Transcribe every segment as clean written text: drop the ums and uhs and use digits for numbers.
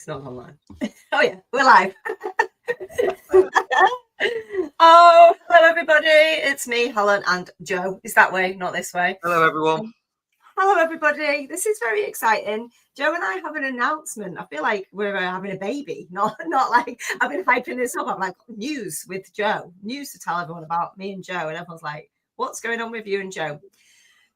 It's not online. Oh yeah, we're live. Oh, hello everybody. It's me, Helen, and Joe. It's that way, not this way. Hello everyone. Hello everybody. This is very exciting. Joe and I have an announcement. I feel like we're having a baby, not like I've been hyping this up. I'm like, news with Joe, news to tell everyone about me and Joe, and everyone's like, what's going on with you and Joe?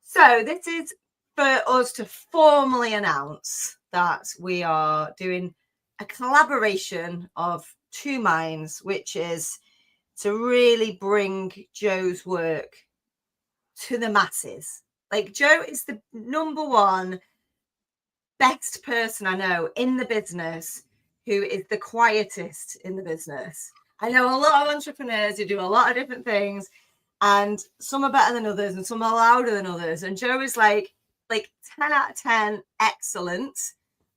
So this is for us to formally announce that we are doing a collaboration of two minds, which is to really bring Joe's work to the masses. Like, Joe is the number one best person I know in the business who is the quietest in the business. I know a lot of entrepreneurs who do a lot of different things, and some are better than others and some are louder than others. And Joe is like 10 out of 10 excellent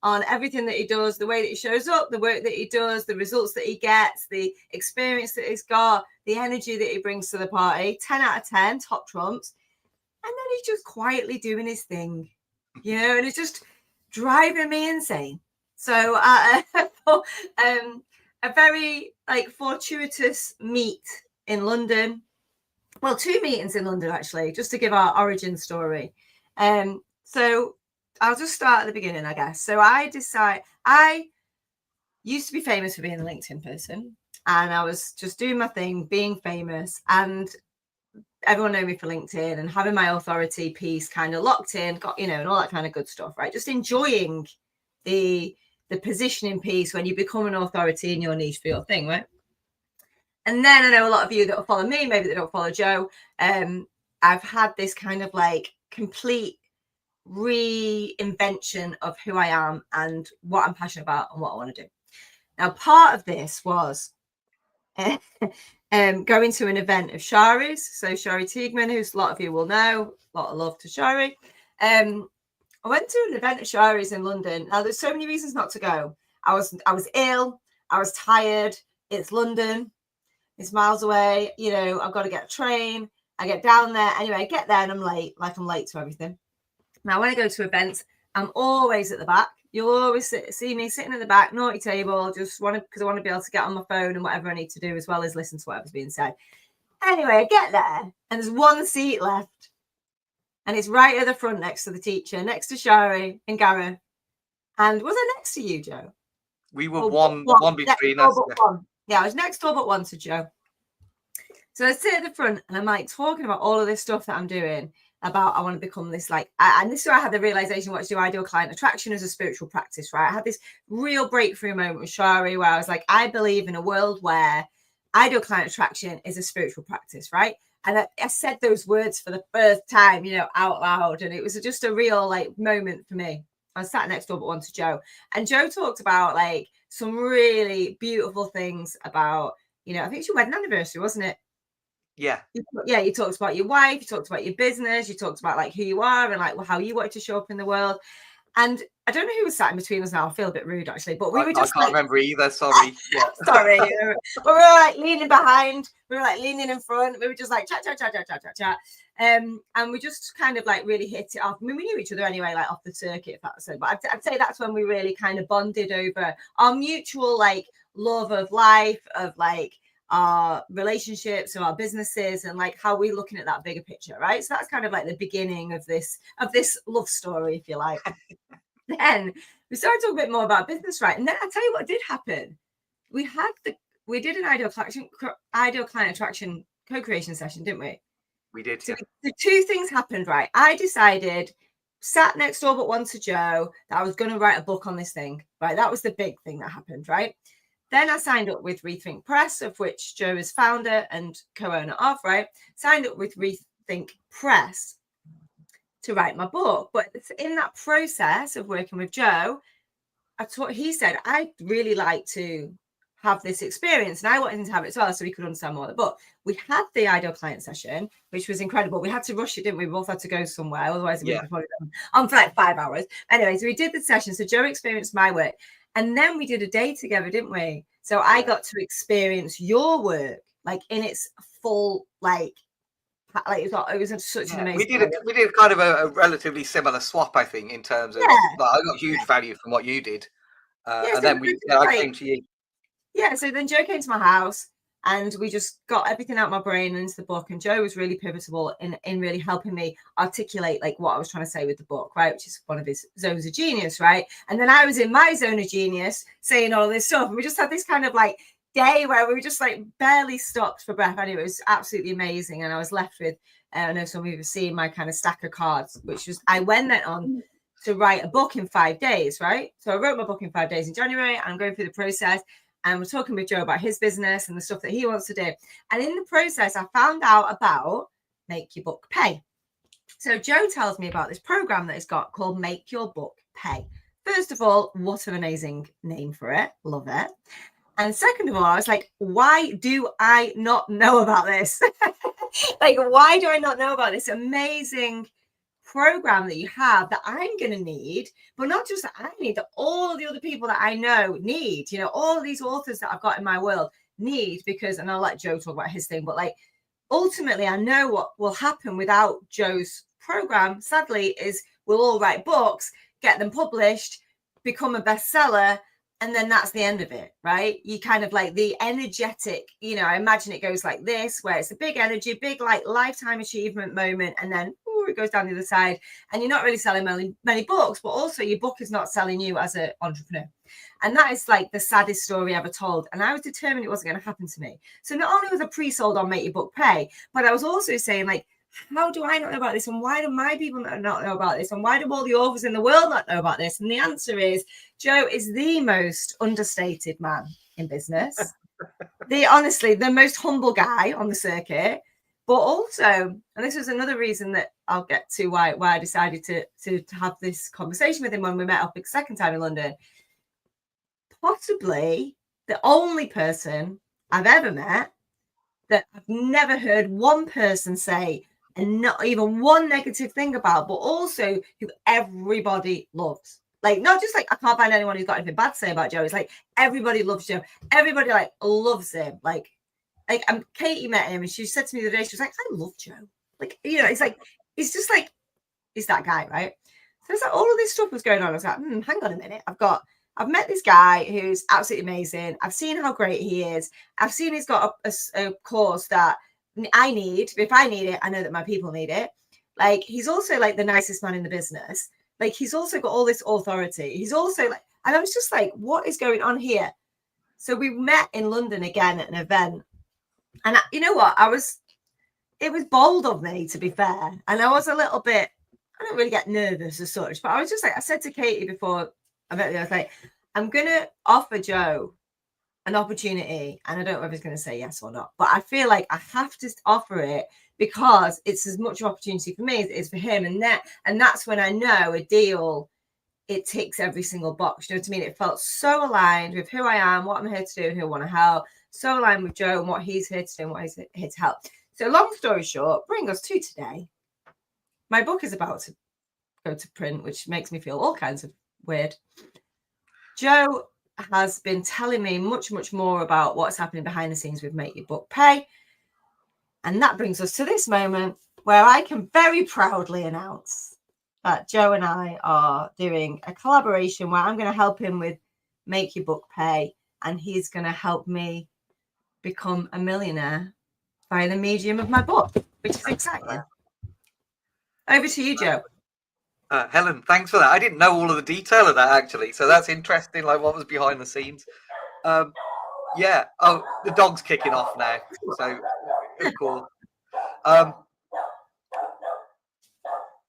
on everything that he does, the way that he shows up, the work that he does, the results that he gets, the experience that he's got, the energy that he brings to the party. 10 out of 10, top trumps. And then he's just quietly doing his thing, and it's just driving me insane. So a very fortuitous meet in London. Well, two meetings in London, actually, just to give our origin story. So I'll just start at the beginning, I guess. So I used to be famous for being a LinkedIn person, and I was just doing my thing, being famous, and everyone knew me for LinkedIn and having my authority piece kind of locked in, got, and all that kind of good stuff, right? Just enjoying the positioning piece when you become an authority in your niche for your thing, right? And then I know a lot of you that will follow me, maybe they don't follow Joe. I've had this kind of complete reinvention of who I am and what I'm passionate about and what I want to do. Now, part of this was going to an event of Shari's. So Shari Teigman, who a lot of you will know, a lot of love to Shari. I went to an event of Shari's in London. Now, there's so many reasons not to go. I was ill. I was tired. It's London. It's miles away. I've got to get a train. I get down there. Anyway, I get there and I'm late. I'm late to everything. Now, when I go to events, I'm always at the back. You'll always see me sitting at the back, naughty table, because I want to be able to get on my phone and whatever I need to do, as well as listen to whatever's being said. Anyway, I get there and there's one seat left, and it's right at the front next to the teacher, next to Shari and Gareth. And was I next to you, Joe? We were one between us. Yeah, I was next door but one to Joe. So I sit at the front and I'm talking about all of this stuff that I'm doing. About I want to become this and this is where I had the realization what to do ideal client attraction as a spiritual practice, right? I had this real breakthrough moment with Shari where I was like, I believe in a world where ideal client attraction is a spiritual practice, right? And I said those words for the first time, out loud, and it was just a real moment for me. I was sat next door but one to Joe, and Joe talked about some really beautiful things about, I think it's your wedding anniversary, wasn't it? Yeah. You talked about your wife, you talked about your business, you talked about who you are and how you wanted to show up in the world. And I don't know who was sat in between us now. I feel a bit rude actually, but we were just I can't remember either. Sorry. Yeah. Sorry. But we were leaning behind, we were leaning in front, we were just chat. And we just kind of really hit it off. I mean, we knew each other anyway, off the circuit, if that's so. But I'd say that's when we really kind of bonded over our mutual love of life, of our relationships and our businesses, and how we're looking at that bigger picture, right? So that's kind of the beginning of this love story, if you like. Then we started talking a bit more about business, right? And then I'll tell you what did happen. We did an ideal client attraction co-creation session, didn't we? We did. So the two things happened, right? I decided, sat next door but one to Joe, that I was going to write a book on this thing, right? That was the big thing that happened, right? Then I signed up with Rethink Press, of which Joe is founder and co-owner of, right? Signed up with Rethink Press to write my book. But in that process of working with Joe, he said, I'd really like to have this experience. And I wanted him to have it as well so we could understand more of the book. We had the ideal client session, which was incredible. We had to rush it, didn't we? We both had to go somewhere. Otherwise, we would probably been on for 5 hours. Anyway, so we did the session. So Joe experienced my work. And then we did a day together, didn't we? So I got to experience your work, in its full, it was such an amazing. We did kind of a relatively similar swap, I think, in terms of I got huge value from what you did, And then I came to you. Yeah, so then Joe came to my house and we just got everything out of my brain and into the book. And Joe was really pivotal in really helping me articulate like what I was trying to say with the book, right? Which is one of his zones of genius, right? And then I was in my zone of genius saying all this stuff. And we just had this kind of like day where we were just like barely stopped for breath. And it was absolutely amazing. And I was left with, I know some of you have seen my kind of stack of cards, which was, I went then on to write a book in 5 days, right? So I wrote my book in 5 days in January. And I'm going through the process. And we're talking with Joe about his business and the stuff that he wants to do. And in the process, I found out about Make Your Book Pay. So Joe tells me about this program that he's got called Make Your Book Pay. First of all, what an amazing name for it. Love it. And second of all, I was like, why do I not know about this? Like, why do I not know about this amazing program that you have that I'm going to need, but not just that I need, that all the other people that I know need, you know, all these authors that I've got in my world need, because, and I'll let Joe talk about his thing, but like, ultimately, I know what will happen without Joe's program, sadly, is we'll all write books, get them published, become a bestseller, and then that's the end of it, right? You kind of like the energetic, you know, I imagine it goes like this, where it's a big energy, big like lifetime achievement moment, and then it goes down the other side, and you're not really selling many books, but also your book is not selling you as an entrepreneur. And that is like the saddest story ever told. And I was determined it wasn't going to happen to me. So not only was I pre-sold on Make Your Book Pay, but I was also saying, like, how do I not know about this? And why do my people not know about this? And why do all the authors in the world not know about this? And the answer is, Joe is the most understated man in business. Honestly, the most humble guy on the circuit. But also, and this was another reason that I'll get to why I decided to have this conversation with him when we met up the second time in London. Possibly the only person I've ever met that I've never heard one person say, and not even one negative thing about, but also who everybody loves. Like, not just like, I can't find anyone who's got anything bad to say about Joe. It's like, everybody loves Joe. Everybody like loves him. Like Katie met him and she said to me the other day, she was like, I love Joe. Like, you know, it's like, it's just like, he's that guy, right? So it's like all of this stuff was going on. I was like, hang on a minute. I've met this guy who's absolutely amazing. I've seen how great he is. I've seen he's got a course that I need. If I need it, I know that my people need it. Like, he's also like the nicest man in the business. Like, he's also got all this authority. He's also like, and I was just like, what is going on here? So we met in London again at an event. And you know what? It was bold of me, to be fair. And I was a little bit, I don't really get nervous as such, but I was just like, I said to Katie before I met you, I was like, I'm going to offer Joe an opportunity. And I don't know if he's going to say yes or not, but I feel like I have to offer it because it's as much an opportunity for me as it is for him. And that's when I know a deal, it ticks every single box. You know what I mean? It felt so aligned with who I am, what I'm here to do, and who I want to help. So aligned with Joe and what he's here to do and what he's here to help. So long story short, bring us to today. My book is about to go to print, which makes me feel all kinds of weird. Joe has been telling me much, much more about what's happening behind the scenes with Make Your Book Pay. And that brings us to this moment where I can very proudly announce that Joe and I are doing a collaboration where I'm going to help him with Make Your Book Pay, and he's going to help me become a millionaire by the medium of my book, which is exciting. Over to you, Joe. Helen, thanks for that. I didn't know all of the detail of that, actually. So that's interesting, like what was behind the scenes. Yeah. Oh, the dog's kicking off now. So, cool.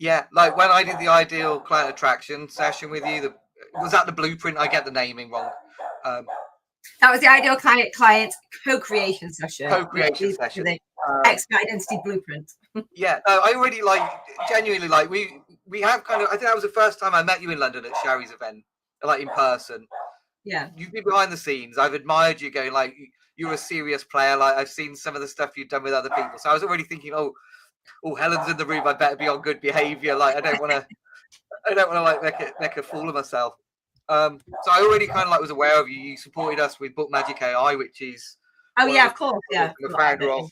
Yeah, like when I did the ideal client attraction session with you, was that the blueprint? I get the naming wrong. That was the ideal client co-creation session. Co-creation session. The expert identity blueprint. Yeah, I already genuinely we have kind of, I think that was the first time I met you in London at Sherry's event, like in person. Yeah. You've been behind the scenes. I've admired you going, like, you're a serious player. Like, I've seen some of the stuff you've done with other people. So I was already thinking, oh, Helen's in the room. I better be on good behavior. Like, I don't want to like make a fool of myself. So I already kind of was aware of you. You supported us with Book Magic AI, which is of course, yeah. The founder of.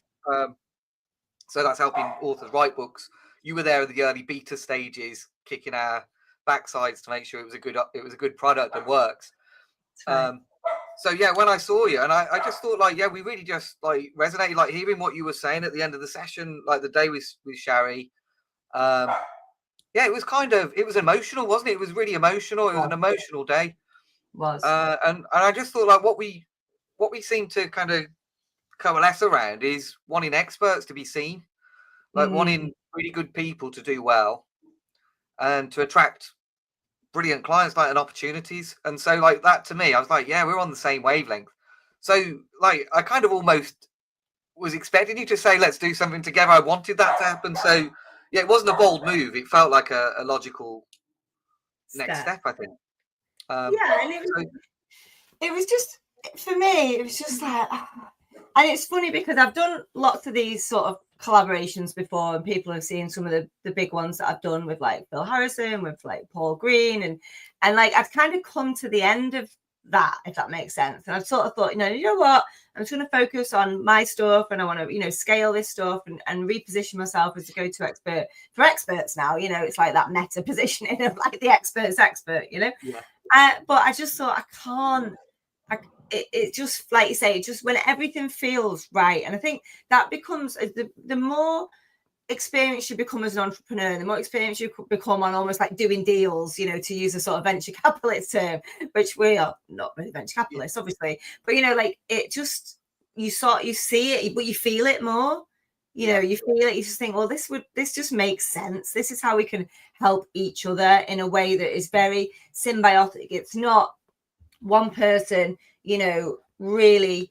So that's helping authors write books. You were there at the early beta stages, kicking our backsides to make sure it was a good product that works. So yeah, when I saw you, and I just thought like, yeah, we really just like resonated, like hearing what you were saying at the end of the session, like the day with Shari. Yeah, it was emotional, wasn't it? It was really emotional. It was an emotional day. And I just thought like what we seem to kind of coalesce around is wanting experts to be seen, like wanting really good people to do well and to attract brilliant clients, like, and opportunities. And so like that to me, I was like, yeah, we're on the same wavelength. So like I kind of almost was expecting you to say, let's do something together. I wanted that to happen. So yeah, it wasn't a bold move. It felt like a logical next step, I think. Yeah, and it was just, for me, it was just like, and it's funny because I've done lots of these sort of collaborations before, and people have seen some of the big ones that I've done with like Phil Harrison, with like Paul Green, and like I've kind of come to the end of that, if that makes sense. And I've sort of thought, you know what, I'm just going to focus on my stuff, and I want to, you know, scale this stuff and reposition myself as a go-to expert for experts now. You know, it's like that meta positioning of like the expert's expert, you know. Yeah. But I just thought I can't. It just, like you say, just when everything feels right. And I think that becomes the more experience you become as an entrepreneur, the more experience you become on almost like doing deals, you know, to use a sort of venture capitalist term, which we are not really venture capitalists, obviously. But, you know, like it just, you see it, but you feel it more. You know, you feel it, you just think, well, this just makes sense. This is how we can help each other in a way that is very symbiotic. It's not one person, you know, really,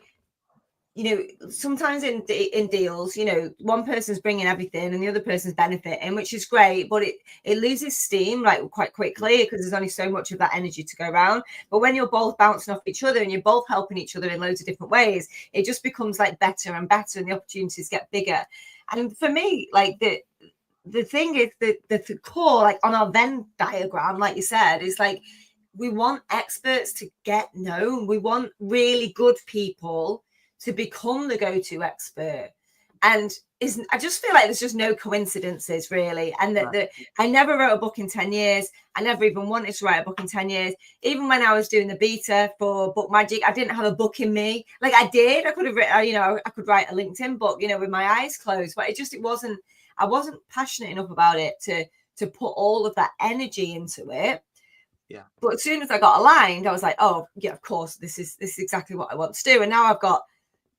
you know, sometimes in deals, you know, one person's bringing everything and the other person's benefiting, which is great, but it loses steam like quite quickly because there's only so much of that energy to go around. But when you're both bouncing off each other and you're both helping each other in loads of different ways, it just becomes like better and better, and the opportunities get bigger. And for me, like the thing is the core, like on our Venn diagram, like you said, is like, we want experts to get known. We want really good people to become the go-to expert. And I just feel like there's just no coincidences, really. And that I never wrote a book in 10 years. I never even wanted to write a book in 10 years. Even when I was doing the beta for Book Magic, I didn't have a book in me. Like I did. I could have written, you know, I could write a LinkedIn book, you know, with my eyes closed. But I wasn't passionate enough about it to put all of that energy into it. Yeah. But as soon as I got aligned, I was like, oh yeah, of course, this is exactly what I want to do. And now I've got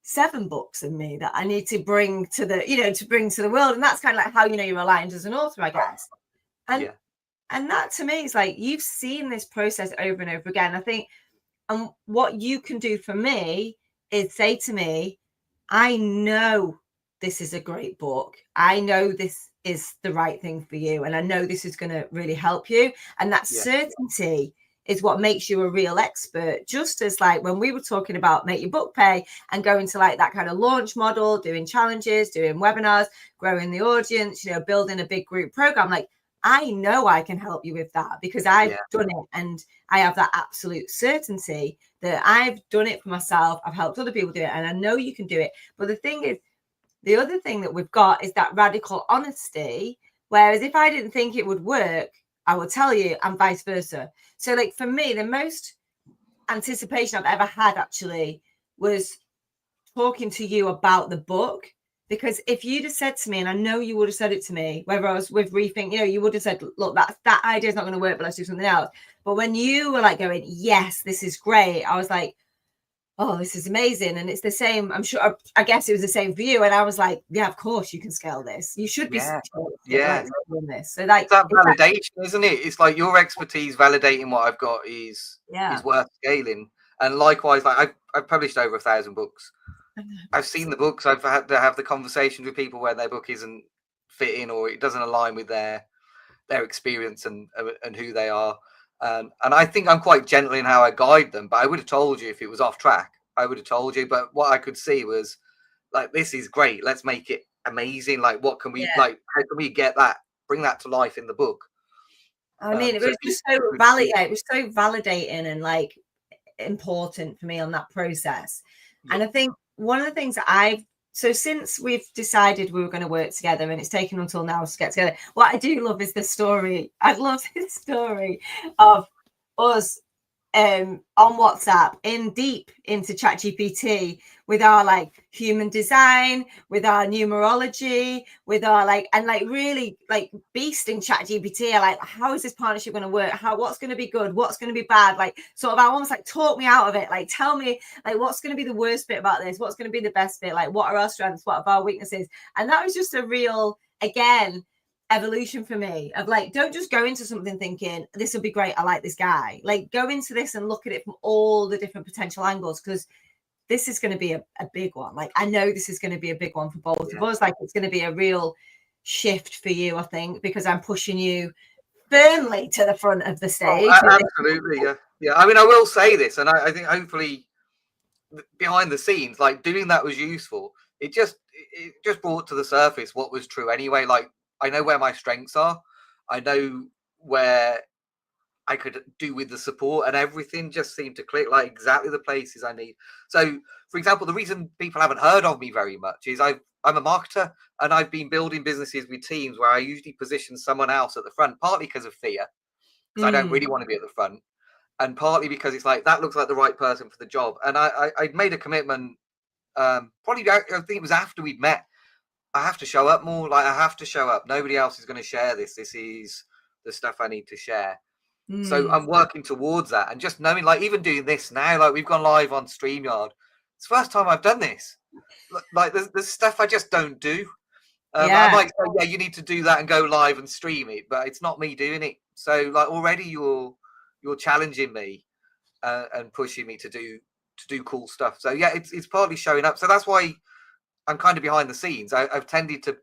7 books in me that I need to bring to the world. And that's kind of like how, you know, you're aligned as an author, I guess. And that to me is like, you've seen this process over and over again. I think, and what you can do for me is say to me, I know this is a great book. I know this is the right thing for you. And I know this is going to really help you. And that certainty is what makes you a real expert. Just as like when we were talking about Make Your Book Pay and going to like that kind of launch model, doing challenges, doing webinars, growing the audience, you know, building a big group program, like I know I can help you with that because I've done it, and I have that absolute certainty that I've done it for myself. I've helped other people do it, and I know you can do it. But the thing is, the other thing that we've got is that radical honesty, whereas if I didn't think it would work, I will tell you, and vice versa. So like for me, the most anticipation I've ever had actually was talking to you about the book. Because if you'd have said to me, and I know you would have said it to me, whether I was with Rethink, you know, you would have said, look, that idea is not going to work, but let's do something else. But when you were like going, yes, this is great, I was like, oh, this is amazing. And it's the same, I'm sure, I guess it was the same for you. And I was like, yeah, of course you can scale this. You should be doing this. So like, it's that validation, isn't it? It's like your expertise validating what I've got is worth scaling. And likewise, like I've published over 1,000 books. I've seen the books. I've had to have the conversations with people where their book isn't fitting or it doesn't align with their experience and who they are. And I think I'm quite gentle in how I guide them, but I would have told you if it was off track. I would have told you. But what I could see was like, this is great. Let's make it amazing. Like, what can we like? How can we get that? Bring that to life in the book. I mean, it was just so validating. It was so validating and like important for me on that process. And I think one of the things that so since we've decided we were going to work together, and it's taken until now to get together, what I do love is the story. I love this story of us on WhatsApp, in deep into ChatGPT with our like human design, with our numerology, with our like, and like really like beasting ChatGPT. Like, how is this partnership going to work? What's going to be good? What's going to be bad? Like, sort of, I almost like talk me out of it. Like, tell me like what's going to be the worst bit about this? What's going to be the best bit? Like, what are our strengths? What are our weaknesses? And that was just a real, again, evolution for me of like, don't just go into something thinking this will be great, I like this guy. Like, go into this and look at it from all the different potential angles, because this is going to be a big one. Like, I know this is going to be a big one for both of us. Like, it's going to be a real shift for you, I think, because I'm pushing you firmly to the front of the stage. Absolutely, yeah. I mean, I will say this, and I think hopefully behind the scenes, like doing that was useful. It just brought to the surface what was true anyway. Like, I know where my strengths are. I know where I could do with the support, and everything just seemed to click, like exactly the places I need. So, for example, the reason people haven't heard of me very much is I'm a marketer, and I've been building businesses with teams where I usually position someone else at the front, partly because of fear, because I don't really want to be at the front, and partly because it's like that looks like the right person for the job. And I made a commitment, probably I think it was after we'd met. I have to show up more. Like, I have to show up. Nobody else is going to share this. This is the stuff I need to share. So I'm working towards that, and just knowing, like, even doing this now, like we've gone live on StreamYard. It's the first time I've done this. Like, there's stuff I just don't do. I might say, yeah, you need to do that and go live and stream it, but it's not me doing it. So like already you're challenging me and pushing me to do cool stuff. So yeah, it's partly showing up. So that's why I'm kind of behind the scenes. I've tended to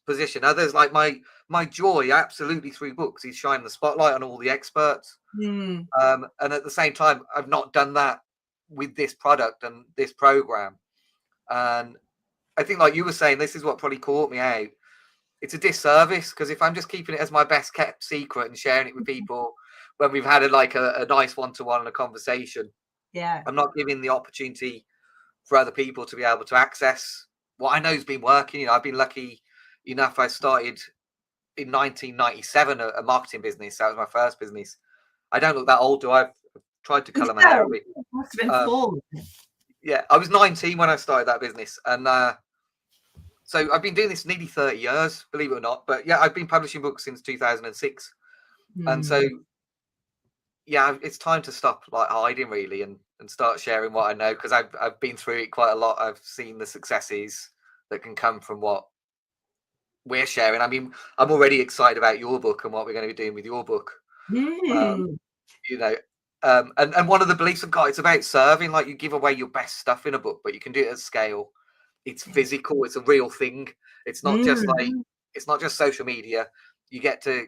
position others. Like my joy absolutely through books is shining the spotlight on all the experts. And at the same time, I've not done that with this product and this program. And I think, like you were saying, this is what probably caught me out. It's a disservice, because if I'm just keeping it as my best kept secret and sharing it with people when we've had a nice one-to-one and a conversation, I'm not giving the opportunity for other people to be able to access what I know has been working. You know, I've been lucky enough. I started in 1997 a marketing business. That was my first business. I don't look that old, do I? I've tried to colour my hair a bit. Must have been 4. Yeah, I was 19 when I started that business, and so I've been doing this nearly 30 years, believe it or not. But yeah, I've been publishing books since 2006, and so yeah, it's time to stop like hiding really and start sharing what I know, because I've been through it quite a lot. I've seen the successes that can come from what we're sharing. I mean, I'm already excited about your book and what we're going to be doing with your book. You know, and one of the beliefs I've got, it's about serving. Like, you give away your best stuff in a book, but you can do it at scale. It's physical. It's a real thing. It's not just like, it's not just social media. You get to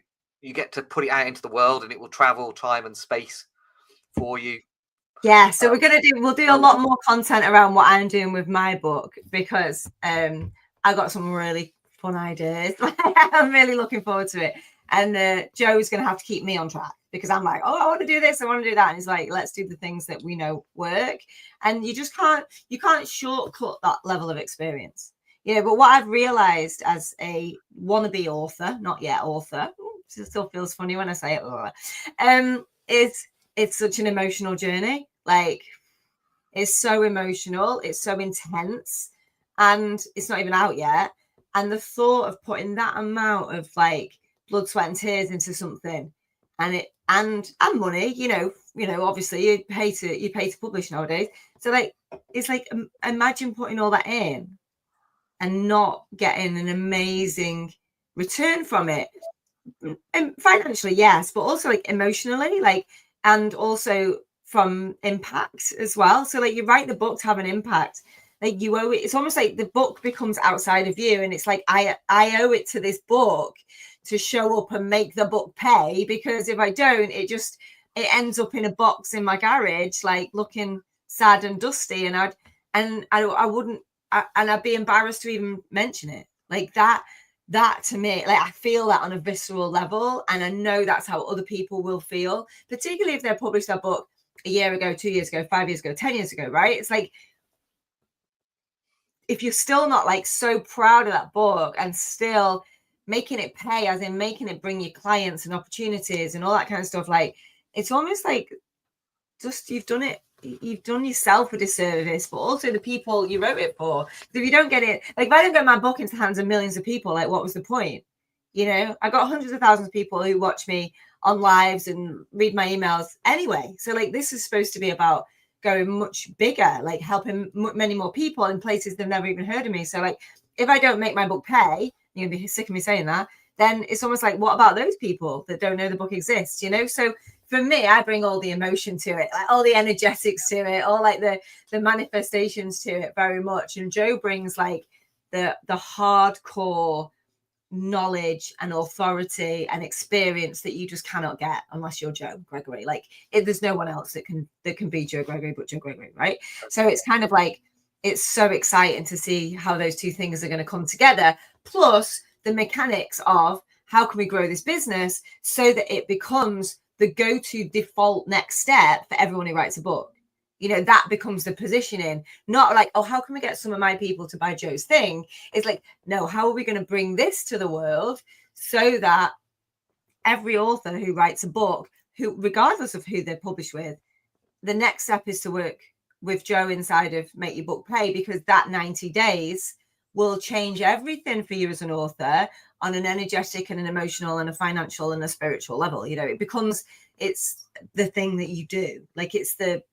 put it out into the world, and it will travel time and space for you. Yeah, so we'll do a lot more content around what I'm doing with my book, because I got some really fun ideas. I'm really looking forward to it. And Joe's going to have to keep me on track, because I'm like, oh, I want to do this, I want to do that. And he's like, let's do the things that we know work. And you just can't shortcut that level of experience. Yeah, but what I've realized as a wannabe author, not yet author, it still feels funny when I say it, is it's such an emotional journey. Like, it's so emotional, it's so intense, and it's not even out yet. And the thought of putting that amount of like blood, sweat, and tears into something, and money, you know, obviously you pay to publish nowadays. So like, it's like, imagine putting all that in and not getting an amazing return from it. And financially, yes, but also like emotionally, like, and also from impact as well. So like, you write the book to have an impact. Like, you owe it. It's almost like the book becomes outside of you, and it's like, I owe it to this book to show up and make the book pay, because if I don't, it ends up in a box in my garage, like looking sad and dusty, and I wouldn't, and I'd be embarrassed to even mention it. Like, that to me, like, I feel that on a visceral level, and I know that's how other people will feel, particularly if they've published their book a year ago, 2 years ago, 5 years ago, 10 years ago, right? It's like, if you're still not like so proud of that book and still making it pay, as in making it bring you clients and opportunities and all that kind of stuff, like, it's almost like you've done yourself a disservice, but also the people you wrote it for. If you don't get it, like if I don't get my book into the hands of millions of people, like what was the point? You know, I got hundreds of thousands of people who watch me on lives and read my emails anyway. So like this is supposed to be about going much bigger, like helping many more people in places they've never even heard of me. So like if I don't make my book pay, you're gonna be sick of me saying that, then it's almost like, what about those people that don't know the book exists, you know? So for me, I bring all the emotion to it, like all the energetics to it, all like the manifestations to it very much. And Joe brings like the hardcore knowledge and authority and experience that you just cannot get unless you're Joe Gregory. Like there's no one else that can be Joe Gregory but Joe Gregory, right? So it's kind of like, it's so exciting to see how those two things are going to come together, plus the mechanics of how can we grow this business so that it becomes the go-to default next step for everyone who writes a book. You know, that becomes the positioning, not like, oh, how can we get some of my people to buy Joe's thing? It's like, no, how are we going to bring this to the world so that every author who writes a book, who, regardless of who they're published with, the next step is to work with Joe inside of Make Your Book Pay, because that 90 days will change everything for you as an author on an energetic and an emotional and a financial and a spiritual level. You know, it becomes, it's the thing that you do. Like it's the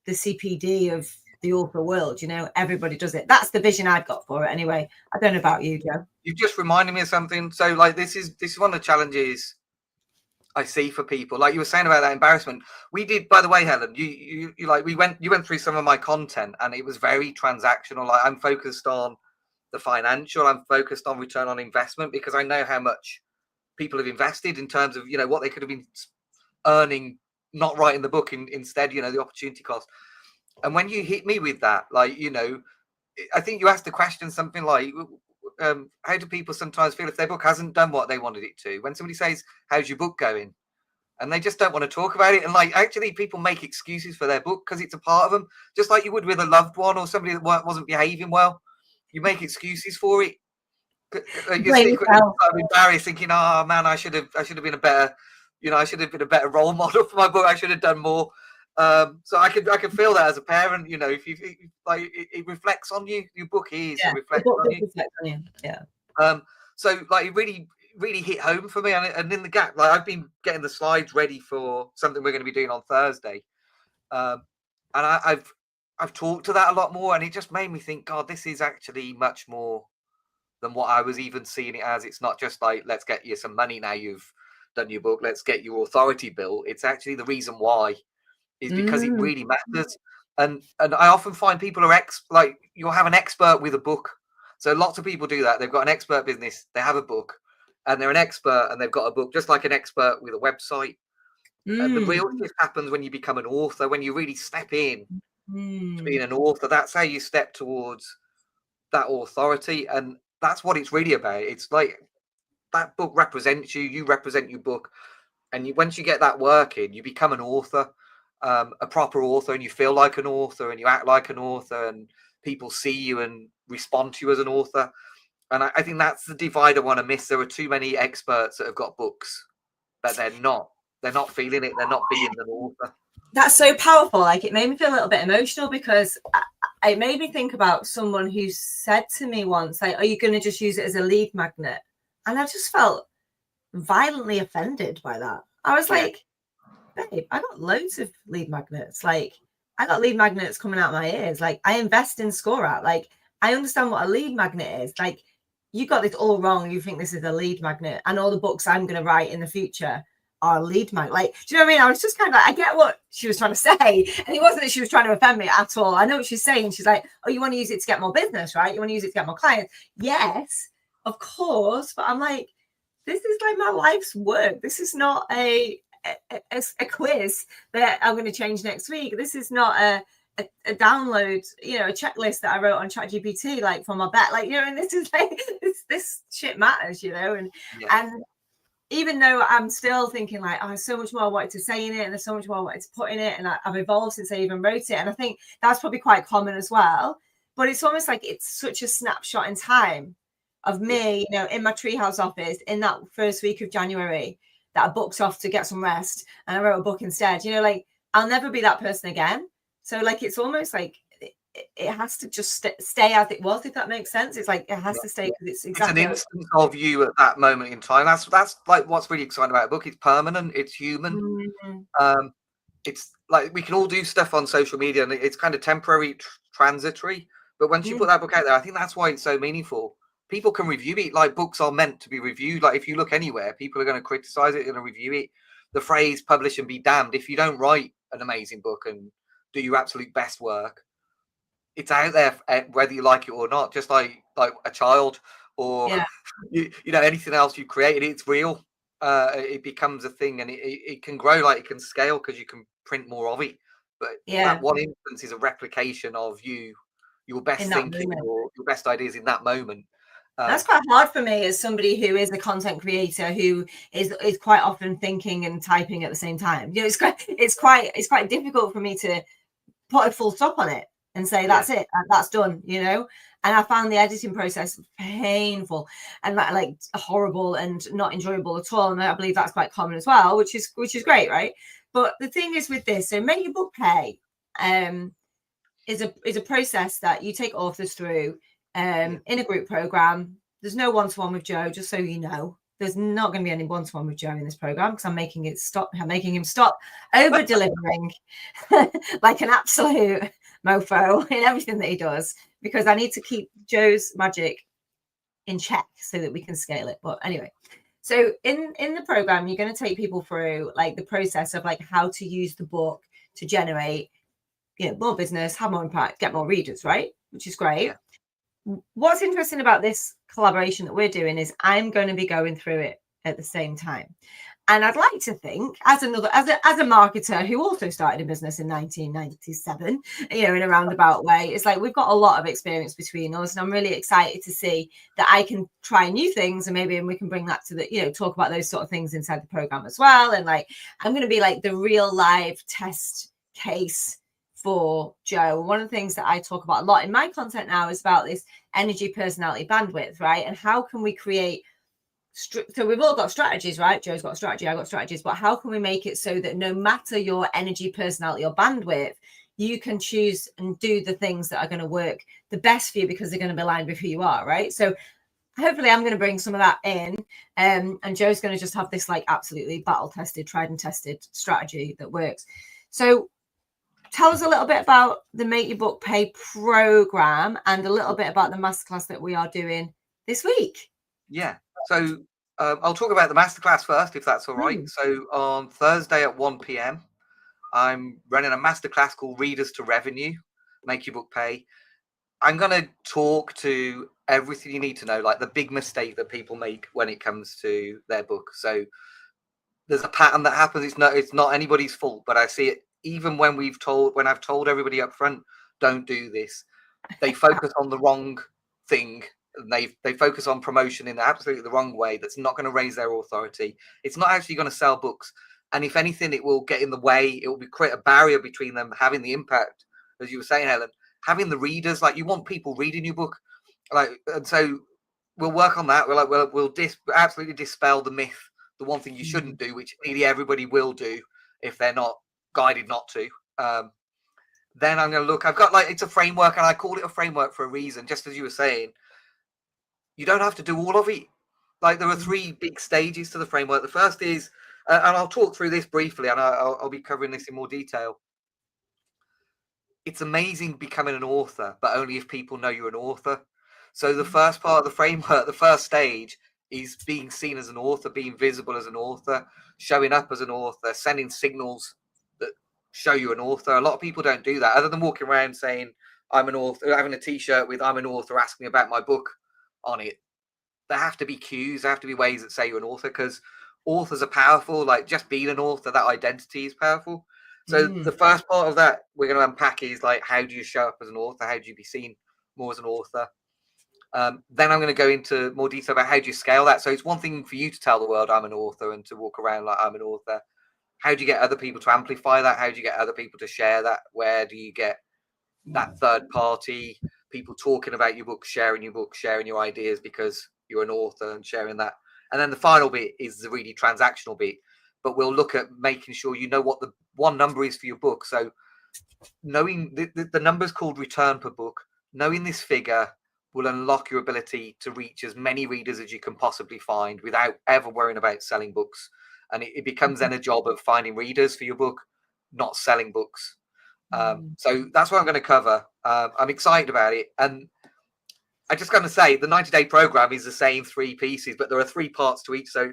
CPD of the author world, you know, everybody does it. That's the vision I've got for it anyway. I don't know about you, Joe. You've just reminded me of something. So like this is one of the challenges I see for people. Like you were saying about that embarrassment. We did, by the way, Helen, you like you went through some of my content and it was very transactional. Like I'm focused on the financial, I'm focused on return on investment, because I know how much people have invested in terms of, you know, what they could have been earning not writing the book instead, you know, the opportunity cost. And when you hit me with that, like, you know, I think you asked the question something like, how do people sometimes feel if their book hasn't done what they wanted it to? When somebody says, how's your book going? And they just don't want to talk about it. And like, actually people make excuses for their book because it's a part of them, just like you would with a loved one or somebody that wasn't behaving well. You make excuses for it. You're embarrassed, thinking, "Oh man, I should have been a better, you know, I should have been a better role model for my book. I should have done more." So I can feel that as a parent. You know, if you like, it reflects on you. Your book is reflects on you. Yeah. So like, it really hit home for me. And in the gap, like I've been getting the slides ready for something we're going to be doing on Thursday, and I've talked to that a lot more, and it just made me think, God, this is actually much more than what I was even seeing it as. It's not just like, let's get you some money now you've done your book, let's get your authority built. It's actually the reason why is because it really matters. And I often find people are like you'll have an expert with a book. So lots of people do that. They've got an expert business, they have a book, and they're an expert and they've got a book, just like an expert with a website. And the real shift happens when you become an author, when you really step in to being an author. That's how you step towards that authority. And that's what it's really about. It's like that book represents you, you represent your book. And once you get that working, you become an author, a proper author, and you feel like an author and you act like an author, and people see you and respond to you as an author. And I think that's the divide I want to miss. There are too many experts that have got books, but they're not feeling it. They're not being an author. That's so powerful. Like, it made me feel a little bit emotional, because it made me think about someone who said to me once, like, are you going to just use it as a lead magnet? And I just felt violently offended by that. I was like, babe, I got loads of lead magnets. Like, I got lead magnets coming out my ears. Like, I invest in ScoreOut. Like, I understand what a lead magnet is. Like, you got this all wrong. You think this is a lead magnet, and all the books I'm going to write in the future are lead magnet. Like, do you know what I mean? I was just kind of like, I get what she was trying to say, and it wasn't that she was trying to offend me at all. I know what she's saying. She's like, oh, you want to use it to get more business, right? You want to use it to get more clients? Yes, of course. But I'm like, this is like my life's work. This is not a quiz that I'm going to change next week. This is not a download, you know, a checklist that I wrote on ChatGPT, like for my bet. Like, you know, and this is like, this shit matters, you know, and even though I'm still thinking like, oh, there's so much more I wanted to say in it, and there's so much more I wanted to put in it, and I've evolved since I even wrote it. And I think that's probably quite common as well. But it's almost like it's such a snapshot in time of me, you know, in my treehouse office in that first week of January that I booked off to get some rest, and I wrote a book instead. You know, like, I'll never be that person again. So like, it's almost like it has to just stay as it was, if that makes sense. It's like it has to stay because it's exactly an instance of you at that moment in time. That's like what's really exciting about a book. It's permanent, it's human. It's like we can all do stuff on social media and it's kind of temporary, transitory, but once you put that book out there, I think that's why it's so meaningful. People can review it. Like, books are meant to be reviewed. Like, if you look anywhere, people are going to criticize it, going to review it. The phrase "publish and be damned," if you don't write an amazing book and do your absolute best work, it's out there whether you like it or not. Just like a child or you know, anything else you created, it's real. It becomes a thing, and it can grow, like it can scale because you can print more of it. But that one instance is a replication of your best thinking or your best ideas in that moment. That's quite hard for me as somebody who is a content creator who is quite often thinking and typing at the same time. You know, it's quite difficult for me to put a full stop on it and say that's it, that's done, you know. And I found the editing process painful and like horrible and not enjoyable at all. And I believe that's quite common as well, which is great, right? But the thing is with this, so Make Your Book Pay is a process that you take authors through in a group program. There's no one-to-one with Joe, just so you know. There's not going to be any one-to-one with Joe in this program because I'm making him stop over delivering like an absolute mofo in everything that he does, because I need to keep Joe's magic in check so that we can scale it. But anyway, so in the program, you're going to take people through like the process of like how to use the book to generate, you know, more business, have more impact, get more readers, right? Which is great. What's interesting about this collaboration that we're doing is I'm going to be going through it at the same time. And I'd like to think, as a marketer who also started a business in 1997, you know, in a roundabout way, it's like we've got a lot of experience between us. And I'm really excited to see that I can try new things, and maybe we can bring that to the, you know, talk about those sort of things inside the program as well. And like, I'm going to be like the real live test case for Joe. One of the things that I talk about a lot in my content now is about this energy, personality, bandwidth, right? And how can we create, so we've all got strategies, right? Joe's got a strategy, I've got strategies, but how can we make it so that no matter your energy, personality, or bandwidth, you can choose and do the things that are going to work the best for you because they're going to be aligned with who you are, right? So hopefully I'm going to bring some of that in, and Joe's going to just have this like absolutely battle tested, tried and tested strategy that works. So tell us a little bit about the Make Your Book Pay program and a little bit about the masterclass that we are doing this week. Yeah. So I'll talk about the masterclass first, if that's all right. So on Thursday at 1 p.m, I'm running a masterclass called Readers to Revenue, Make Your Book Pay. I'm going to talk to everything you need to know, like the big mistake that people make when it comes to their book. So there's a pattern that happens. It's not anybody's fault, but I see it even when I've told everybody up front, don't do this. They focus on the wrong thing. And they focus on promotion in absolutely the wrong way. That's not going to raise their authority. It's not actually going to sell books. And if anything, it will get in the way. It will create a barrier between them having the impact, as you were saying, Helen, having the readers. Like, you want people reading your book, like, and so we'll work on that. We'll absolutely dispel the myth, the one thing you shouldn't do, which nearly everybody will do if they're not guided not to. Then I'm going to look. I've got it's a framework, and I call it a framework for a reason. Just as you were saying, you don't have to do all of it. Like, there are 3 big stages to the framework. The first is, and I'll talk through this briefly, and I'll be covering this in more detail. It's amazing becoming an author, but only if people know you're an author. So the first part of the framework, the first stage, is being seen as an author, being visible as an author, showing up as an author, sending signals that show you're an author. A lot of people don't do that, other than walking around saying, I'm an author, having a t-shirt with I'm an author, asking about my book on it. There have to be cues, there have to be ways that say you're an author, because authors are powerful. Like, just being an author, that identity is powerful. So the first part of that we're going to unpack is like, how do you show up as an author? How do you be seen more as an author? Then I'm going to go into more detail about how do you scale that. So it's one thing for you to tell the world I'm an author and to walk around like I'm an author. How do you get other people to amplify that? How do you get other people to share that? Where do you get that third party, people talking about your book, sharing your ideas because you're an author and sharing that? And then the final bit is the really transactional bit. but we'll look at making sure you know what the one number is for your book. So knowing the number's called return per book, knowing this figure will unlock your ability to reach as many readers as you can possibly find without ever worrying about selling books. And it becomes then a job of finding readers for your book, not selling books. So that's what I'm going to cover. I'm excited about it. And I just going to say the 90-day program is the same 3 pieces, but there are 3 parts to each. So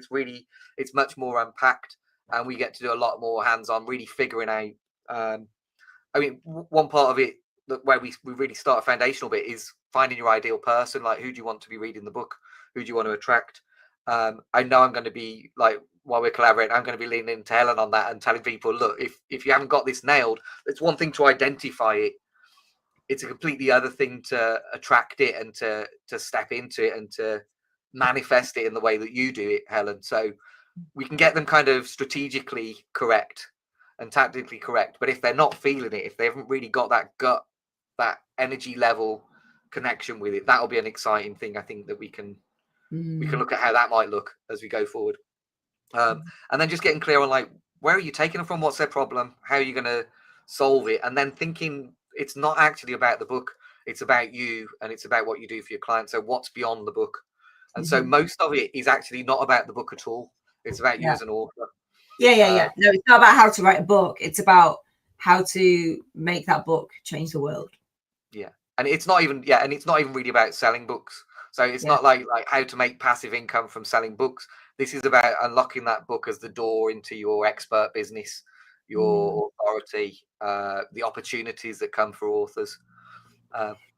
it's much more unpacked, and we get to do a lot more hands-on, really figuring out. I mean, one part of it where we really start a foundational bit is finding your ideal person. Like, who do you want to be reading the book? Who do you want to attract? I know I'm going to be like, while we're collaborating, I'm going to be leaning into Helen on that and telling people, look, if you haven't got this nailed, it's one thing to identify it. It's a completely other thing to attract it and to step into it and to manifest it in the way that you do it, Helen. So we can get them kind of strategically correct and tactically correct. But if they're not feeling it, if they haven't really got that gut, that energy level connection with it, that'll be an exciting thing. I think that we can look at how that might look as we go forward. And then just getting clear on like, where are you taking them from? What's their problem? How are you going to solve it? And then thinking it's not actually about the book. It's about you, and it's about what you do for your clients. So what's beyond the book? And so most of it is actually not about the book at all. It's about you as an author. Yeah. No, it's not about how to write a book. It's about how to make that book change the world. Yeah. And it's not even really about selling books. So it's not like how to make passive income from selling books. This is about unlocking that book as the door into your expert business, your authority, the opportunities that come for authors.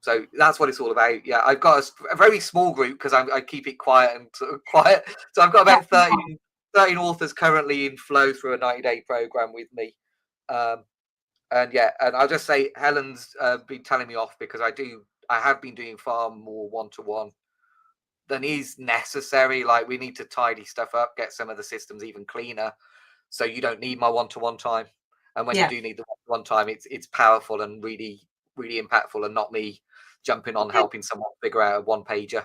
So that's what it's all about. Yeah, I've got a very small group because I keep it quiet and sort of quiet. So I've got about 13 authors currently in flow through a 90-day program with me. And I'll just say Helen's been telling me off because I have been doing far more one-to-one than is necessary. Like, we need to tidy stuff up, get some of the systems even cleaner, so you don't need my one-to-one time. And when you do need the one-to-one time, it's powerful and really, really impactful, and not me jumping on helping someone figure out a one-pager.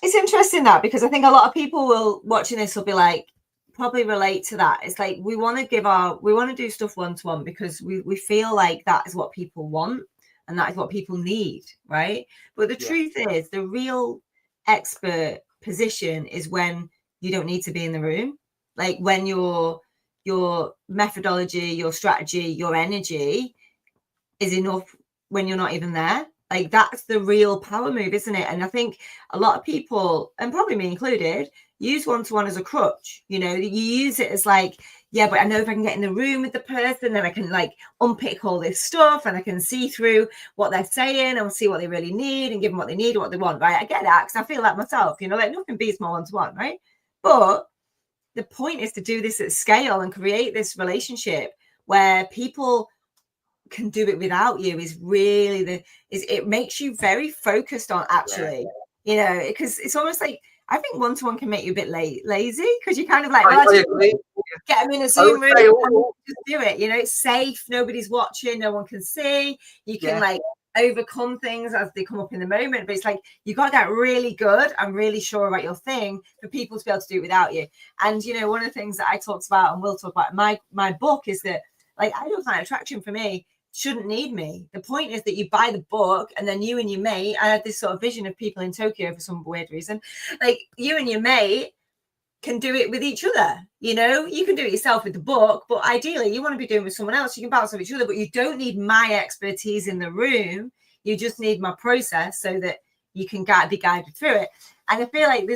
It's interesting that, because I think a lot of people watching this will be like, probably relate to that. It's like we want to do stuff one-to-one because we feel like that is what people want and that is what people need, right? But the truth is, the real expert position is when you don't need to be in the room. Like, when your methodology, your strategy, your energy is enough when you're not even there. Like, that's the real power move, isn't it? And I think a lot of people, and probably me included, use one-to-one as a crutch. You know, you use it as like, yeah, but I know if I can get in the room with the person, then I can like unpick all this stuff and I can see through what they're saying and see what they really need and give them what they need and what they want, right? I get that, because I feel like myself, you know, like nothing beats my one-to-one, right? But the point is to do this at scale and create this relationship where people can do it without you. Is really it makes you very focused on actually, you know, because it's almost like, I think one-to-one can make you a bit lazy, because you kind of like, get them in a Zoom room and just do it. You know, it's safe. Nobody's watching. No one can see. You can like overcome things as they come up in the moment. But it's like, you got to get really good and really sure about your thing for people to be able to do it without you. And, you know, one of the things that I talked about and will talk about in my book is that, like, Ideal Client Attraction for me shouldn't need me. The point is that you buy the book, and then you and your mate, I had this sort of vision of people in Tokyo for some weird reason, like you and your mate can do it with each other. You know, you can do it yourself with the book, but ideally you want to be doing it with someone else. You can bounce off each other, but you don't need my expertise in the room. You just need my process so that you can be guided through it. And I feel like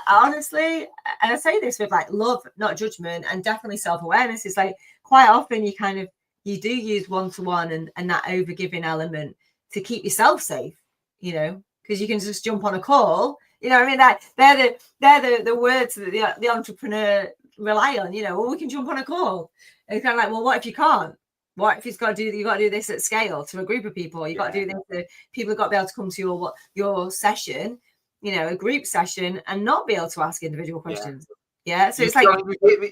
honestly, and I say this with like love, not judgment, and definitely self-awareness, is like, quite often you do use one-to-one and that over-giving element to keep yourself safe, you know, because you can just jump on a call. You know what I mean? That they're the words that the entrepreneur rely on. You know, well, we can jump on a call. And it's kind of like, well, what if you can't? What if you got to do this at scale to a group of people? You got to do this. People have got to be able to come to your session, you know, a group session, and not be able to ask individual questions. Yeah. So it's like,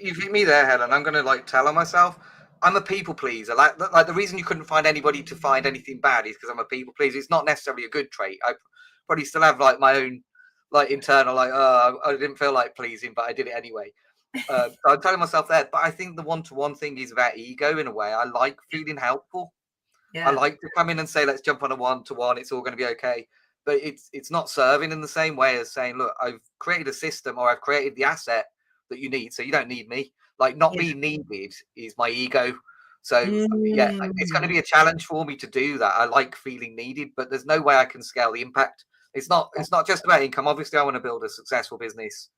you've hit me there, Helen. I'm going to like tell on myself. I'm a people pleaser. Like the reason you couldn't find anybody to find anything bad is because I'm a people pleaser. It's not necessarily a good trait. I probably still have like my own like internal like, I didn't feel like pleasing, but I did it anyway. So I'm telling myself that, but I think the one-to-one thing is about ego in a way. I like feeling helpful. I Yeah. like to come in and say, let's jump on a one-to-one. It's all going to be okay. But it's not serving in the same way as saying, look, I've created a system or I've created the asset that you need. So you don't need me. Like not Yeah. being needed is my ego. So yeah, it's going to Mm. be a challenge for me to do that. I like feeling needed, but there's no way I can scale the impact. It's not just about income. Obviously, I want to build a successful business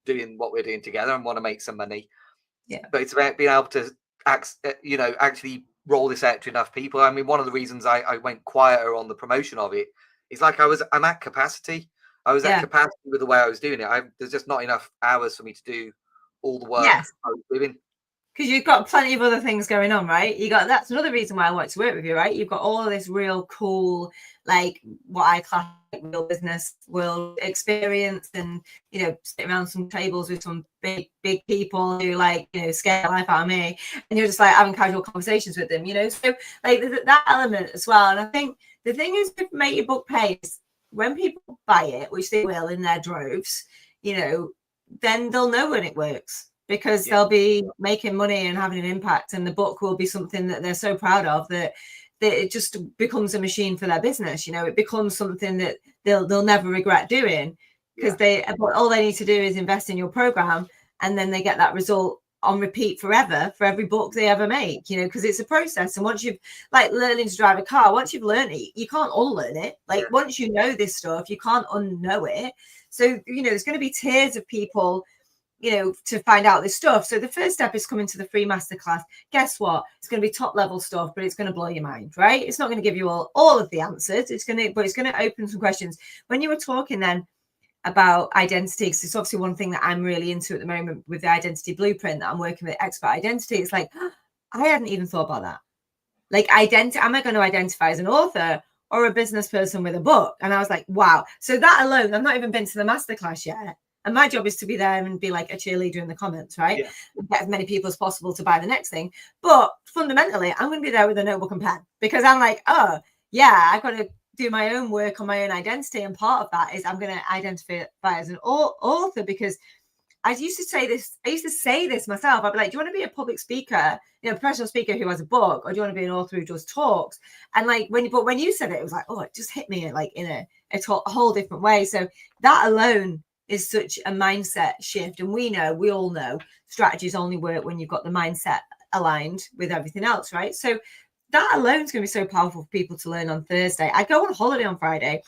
doing what we're doing together and want to make some money. Yeah. But it's about being able to actually roll this out to enough people. I mean, one of the reasons I went quieter on the promotion of it is like I'm at capacity. I was at capacity with the way I was doing it. There's just not enough hours for me to do all the work Yes. I was doing. Because you've got plenty of other things going on, right? That's another reason why I want to work with you, right? You've got all of this real cool, like what I class like real business world experience, and sitting around some tables with some big people who scare the life out of me, and you're just like having casual conversations with them, So like that element as well. And I think the thing is with Make Your Book Pay is when people buy it, which they will in their droves, then they'll know when it works, because they'll be making money and having an impact, and the book will be something that they're so proud of that it just becomes a machine for their business. It becomes something that they'll never regret doing, because all they need to do is invest in your program, and then they get that result on repeat forever for every book they ever make, because it's a process. And once you've like learning to drive a car, once you've learned it, you can't unlearn it. Once you know this stuff, you can't unknow it. So there's going to be tiers of people to find out this stuff. So the first step is coming to the free masterclass. Guess what? It's going to be top level stuff, but it's going to blow your mind, right? It's not going to give you all of the answers. It's going to open some questions. When you were talking then about identity, because it's obviously one thing that I'm really into at the moment with the identity blueprint that I'm working with, expert identity. It's like, I hadn't even thought about that. Like, am I going to identify as an author or a business person with a book? And I was like, wow. So that alone, I've not even been to the masterclass yet. And my job is to be there and be like a cheerleader in the comments, right? Yeah. Get as many people as possible to buy the next thing. But fundamentally, I'm going to be there with a notebook and pen, because I'm like, oh, yeah, I've got to do my own work on my own identity. And part of that is I'm going to identify as an author, because I used to say this myself. I'd be like, do you want to be a public speaker, a professional speaker who has a book, or do you want to be an author who does talks? And like when you said it was like, oh, it just hit me like in a whole different way. So that alone is such a mindset shift. And we all know strategies only work when you've got the mindset aligned with everything else, right? So that alone is going to be so powerful for people to learn on Thursday. I go on holiday on Friday.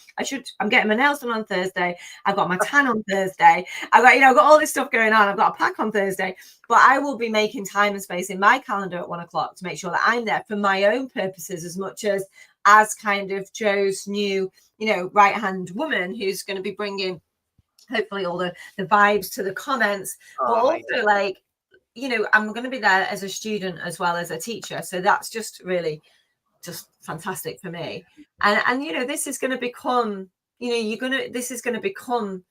I'm getting my nails done on Thursday. I've got my tan on Thursday. I've got all this stuff going on. I've got a pack on Thursday, but I will be making time and space in my calendar at 1:00 to make sure that I'm there for my own purposes, as much as kind of Joe's new, right-hand woman who's going to be bringing hopefully all the vibes to the comments, but also like, I'm going to be there as a student as well as a teacher. So that's just really just fantastic for me. And this is going to become, this is going to become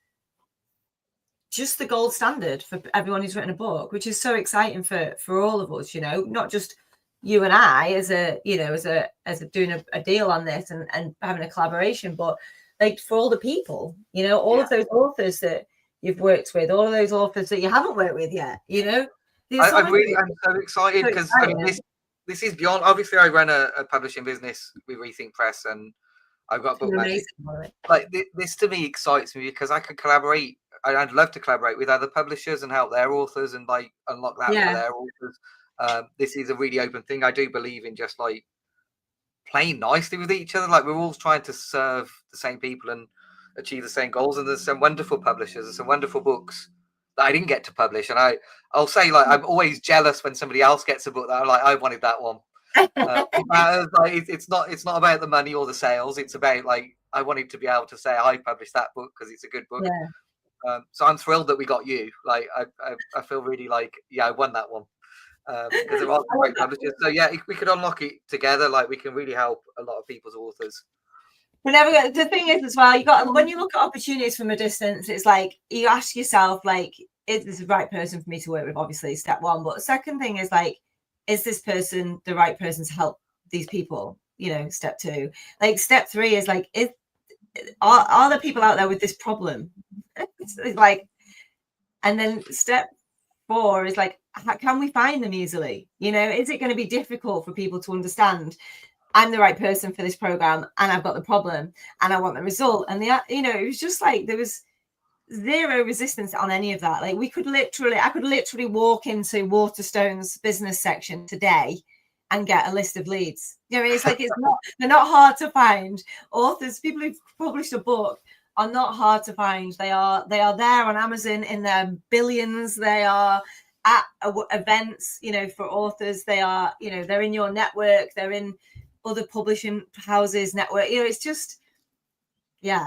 just the gold standard for everyone who's written a book, which is so exciting for all of us, not just you and I as doing a deal on this and having a collaboration, but like for all the people, all of those authors that you've worked with, all of those authors that you haven't worked with yet, I'm so excited because I mean, this is beyond. Obviously, I run a publishing business with Rethink Press, and I've got Book Magic. Like this to me excites me because I could collaborate. I'd love to collaborate with other publishers and help their authors and like unlock that for their authors. This is a really open thing. I do believe in just like playing nicely with each other. Like we're all trying to serve the same people and achieve the same goals. And there's some wonderful publishers and some wonderful books that I didn't get to publish. And I'll say like I'm always jealous when somebody else gets a book that I'm like, I wanted that one. It's not about the money or the sales. It's about like I wanted to be able to say I published that book because it's a good book. So I'm thrilled that we got you. Like I feel really like I won that one. Because there are great publishers. So yeah, if we could unlock it together, like we can really help a lot of people's authors. The thing is as well, when you look at opportunities from a distance, it's like you ask yourself, like, is this the right person for me to work with? Obviously, step one. But the second thing is like, is this person the right person to help these people? Step two. Like step three is like, are there people out there with this problem? It's like, and then step before is like, can we find them easily? You know, is it going to be difficult for people to understand I'm the right person for this program and I've got the problem and I want the result? And it was just like there was zero resistance on any of that. Like I could literally walk into Waterstone's business section today and get a list of leads. You know, it's like they're not hard to find. Authors, people who've published a book are not hard to find. They are there on Amazon in their billions. They are at events, you know, for authors. They are, you know, they're in your network. They're in other publishing houses network. You know, it's just, yeah,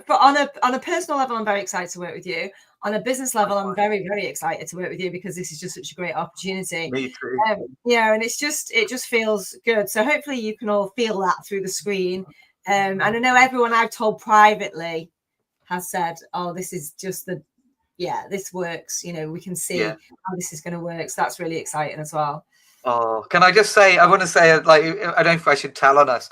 but on a personal level, I'm very excited to work with you. On a business level, I'm very, very excited to work with you because this is just such a great opportunity. Me too. And it just feels good. So hopefully you can all feel that through the screen. And I know everyone I've told privately has said, oh, this is just this works. You know, we can see how this is going to work. So that's really exciting as well. Oh, can I just say, I want to say, like, I don't know if I should tell on us.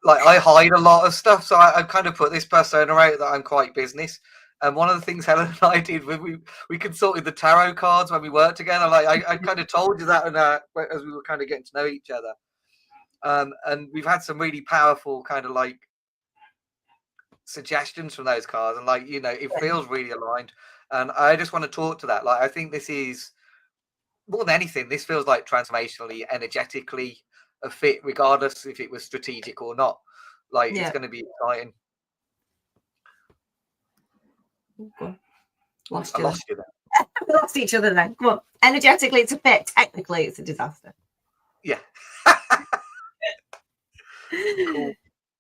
Like, I hide a lot of stuff, so I've kind of put this persona out that I'm quite business. And one of the things Helen and I did when we consulted the tarot cards when we worked together, like I kind of told you that as we were kind of getting to know each other. And we've had some really powerful kind of like suggestions from those cards, and like, you know, it feels really aligned. And I just want to talk to that. Like, I think this is more than anything, this feels like transformationally, energetically a fit, regardless if it was strategic or not. Like, it's going to be exciting. I lost you then. We lost each other then. Come on. Energetically, it's a fit. Technically, it's a disaster. Yeah. Cool.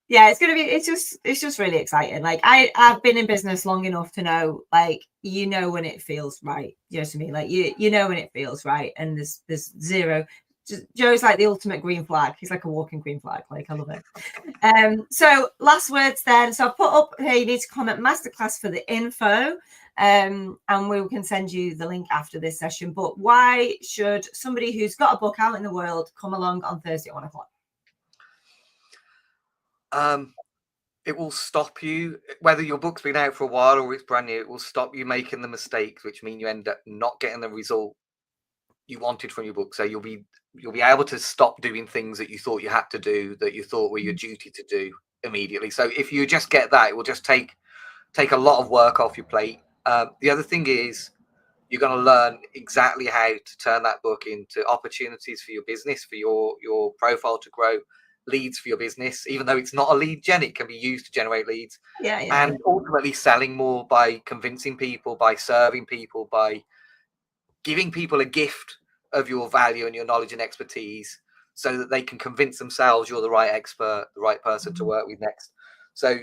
Yeah, it's just really exciting. Like I've been in business long enough to know, like, you know, when it feels right. You know what I mean? Like you know when it feels right, and there's zero. Joe's like the ultimate green flag. He's like a walking green flag. Like, I love it. So last words then. So I've put up here, you need to comment Masterclass for the info. And we can send you the link after this session. But why should somebody who's got a book out in the world come along on Thursday at 1 o'clock? It will stop you, whether your book's been out for a while or it's brand new, it will stop you making the mistakes, which mean you end up not getting the result you wanted from your book. So you'll be able to stop doing things that you thought you had to do, that you thought were your duty to do immediately. So if you just get that, it will just take a lot of work off your plate. The other thing is you're going to learn exactly how to turn that book into opportunities for your business, for your profile to grow, leads for your business. Even though it's not a lead gen, it can be used to generate leads. And ultimately selling more by convincing people, by serving people, by giving people a gift of your value and your knowledge and expertise, so that they can convince themselves you're the right expert, the right person to work with next. So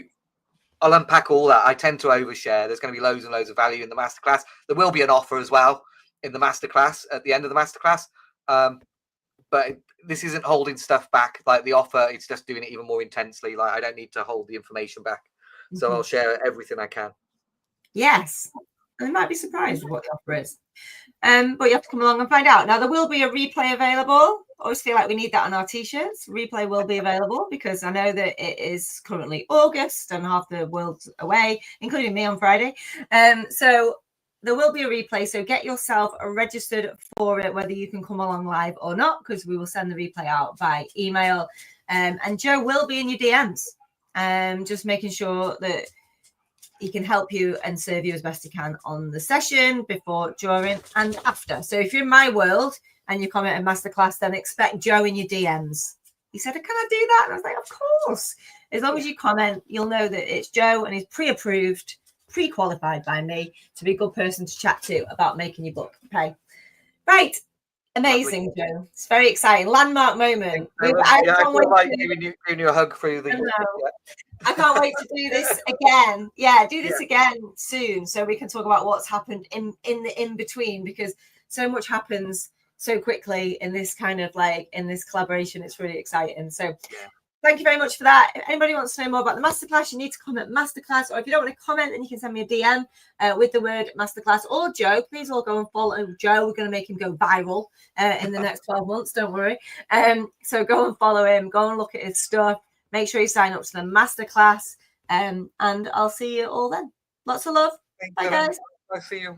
I'll unpack all that. I tend to overshare. There's going to be loads and loads of value in the masterclass. There will be an offer as well in the masterclass at the end of the masterclass. But this isn't holding stuff back. Like the offer, it's just doing it even more intensely. Like I don't need to hold the information back. So I'll share everything I can. Yes. And they might be surprised with what the offer is. But you have to come along and find out. Now, there will be a replay available. I always feel like we need that on our t-shirts. Replay will be available because I know that it is currently August and half the world's away, including me on Friday. So there will be a replay. So get yourself registered for it, whether you can come along live or not, because we will send the replay out by email. And Joe will be in your DMs, just making sure that he can help you and serve you as best he can on the session, before, during, and after. So if you're in my world and you comment a masterclass, then expect Joe in your DMs. He said, can I do that? And I was like, of course. As long as you comment, you'll know that it's Joe and he's pre-approved, pre-qualified by me to be a good person to chat to about making your book. Okay. Right. Amazing, Joe. It's very exciting. Landmark moment. I feel like giving you a hug through the... I can't wait to do this again. Yeah, do this again soon so we can talk about what's happened in the in-between, because so much happens so quickly in this kind of like in this collaboration. It's really exciting. So thank you very much for that. If anybody wants to know more about the masterclass, you need to comment masterclass, or if you don't want to comment, then you can send me a DM with the word masterclass, or Joe. Please all go and follow Joe. We're going to make him go viral in the next 12 months. Don't worry. So go and follow him. Go and look at his stuff. Make sure you sign up to the masterclass, and I'll see you all then. Lots of love. Bye, guys. I'll see you.